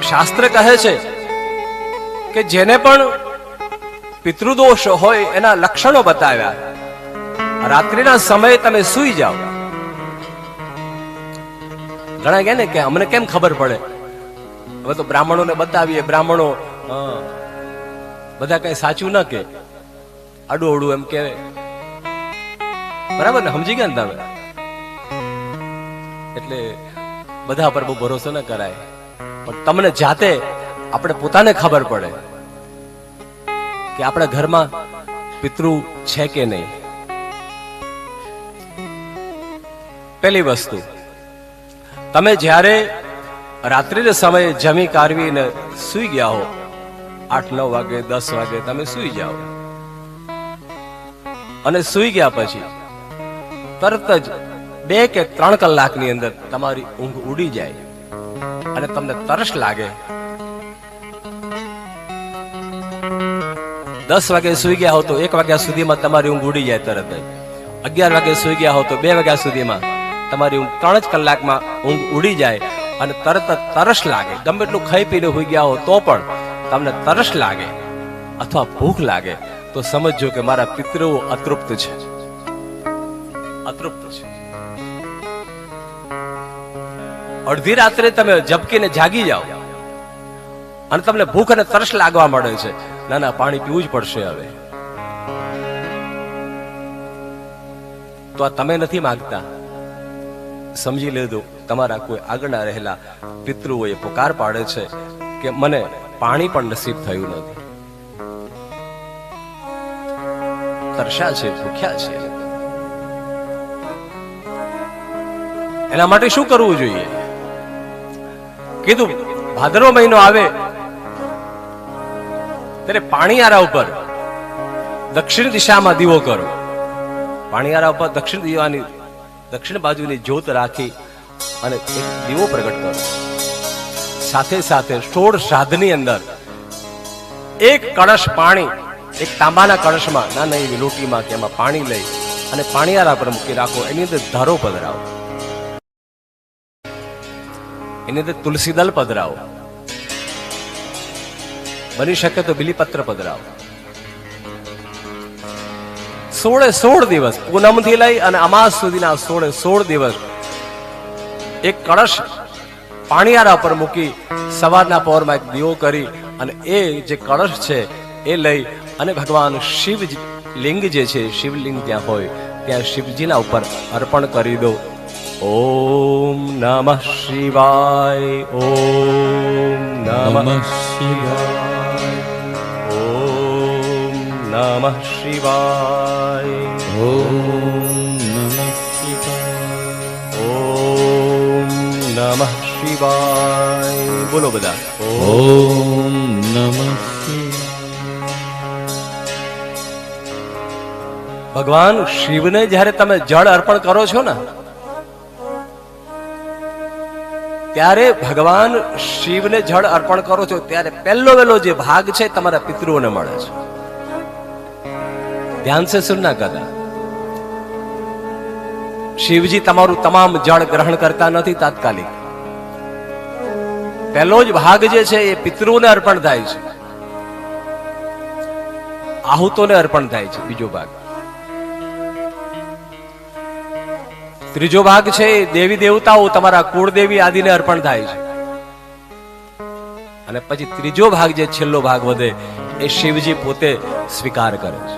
શાસ્ત્ર કહે છે કે જેને પણ પિતૃદોષ હોય એના લક્ષણો બતાવ્યા. રાત્રિના સમયે તમે સૂઈ જાઓ. ઘણા કહે ને કે અમને કેમ ખબર પડે? હવે તો બ્રાહ્મણોને બતાવીએ, બ્રાહ્મણો બધા કઈ સાચું ન કે, આડું અવડું એમ કે, બરાબર ને? સમજી ગયા ને તમે? એટલે બધા પર બહુ ભરોસો ન કરાય. પણ તમને જાતે આપણે પોતાને ખબર પડે કે આપણા ઘરમાં પિતૃ છે કે નહીં. પહેલી વસ્તુ, તમે જ્યારે રાત્રિના સમયે જમી કારવીને સૂઈ ગયા હો, 8-9 વાગે 10 વાગે તમે સૂઈ જાઓ, અને સૂઈ ગયા પછી તરત જ 2 કે 3 કલાકની અંદર તમારી ઊંઘ ઉડી જાય અને તમને તરસ લાગે. 10 વાગે સૂઈ ગયા હો તો 1 વાગ્યા સુધીમાં તમારી ઊંઘ ઉડી જાય તરત જ. 11 વાગે સૂઈ ગયા હો તો 2 વાગ્યા સુધીમાં તમારી ઊંઘ 3 જ કલાકમાં ઊંઘ ઉડી જાય અને તરત જ તરસ લાગે. ગમે એટલું ખાઈ પીને હોઈ ગયા હો તો પણ તમને તરસ લાગે અથવા ભૂખ લાગે તો સમજો કે મારા પિતૃઓ અતૃપ્ત છે, અતૃપ્ત છે. અડધી રાત્રે તમે ઝબકીને જાગી જાઓ અને તમને ભૂખ અને તરસ લાગવા મળે છે, ના ના પાણી પીવું જ પડશે હવે, તો આ તમે નથી માંગતા. સમજી લેજો તમારા કોઈ આગળના રહેલા પિતૃઓએ પુકાર પાડે છે કે મને પાણી પણ નસીબ થયું નથી, તરસ્યા છે, ભૂખ્યા છે. એના માટે શું કરવું જોઈએ? કીધું ભાદરવો મહિનો આવે ત્યારે પાણીયારા ઉપર દક્ષિણ દિશામાં દીવો કરો. પાણીયારા ઉપર દક્ષિણ બાજુની જ્યોત રાખી અને એક દીવો પ્રગટ કરો. સાથે સાથે 16 શ્રાદ્ધની અંદર એક કળશ પાણી, એક તાંબાના કળશમાં, નાના એવી લોટીમાં કે એમાં પાણી લઈ અને પાણીયારા પર મૂકી રાખો. એની અંદર ધારો પધરાવો, એની અંદર તુલસી દળ પધરાવો, બની શકે તો બિલીપત્ર પધરાવો. 16 દિવસ, પૂનમથી લઈ અને અમાસ સુધીના 16 દિવસ એક કળશ પાણીયારા પર મૂકી સવારના પહોરમાં એક દીવો કરી અને એ જે કળશ છે એ લઈ અને ભગવાન શિવ લિંગ જે છે, શિવલિંગ ત્યાં હોય ત્યાં શિવજીના ઉપર અર્પણ કરી દો. ઓમ નમઃ શિવાય, ઓમ નમઃ શિવાય, ઓમ નમઃ શિવાય, ઓમ નમઃ શિવાય, ઓમ નમઃ શિવાય. બોલો બધા, ઓમ નમઃ શિવાય. ભગવાન શિવને જ્યારે તમે જળ અર્પણ કરો છો ને ત્યારે ભગવાન શિવને જળ અર્પણ કરો છો ત્યારે પહેલો વહેલો જે ભાગ છે તમારા પિતૃઓને મળે છે. ધ્યાન સે સુનના કદા. શિવજી તમારું તમામ જળ ગ્રહણ કરતા નથી તાત્કાલિક. પહેલો જ ભાગ જે છે એ પિતૃઓને અર્પણ થાય છે, આહુતોને અર્પણ થાય છે. બીજો ભાગ, ત્રીજો ભાગ છે દેવી દેવતાઓ, તમારા કુળદેવી આદિને અર્પણ થાય છે. અને પછી ત્રીજો ભાગ જે છેલ્લો ભાગ વધે એ શિવજી પોતે સ્વીકાર કરે છે.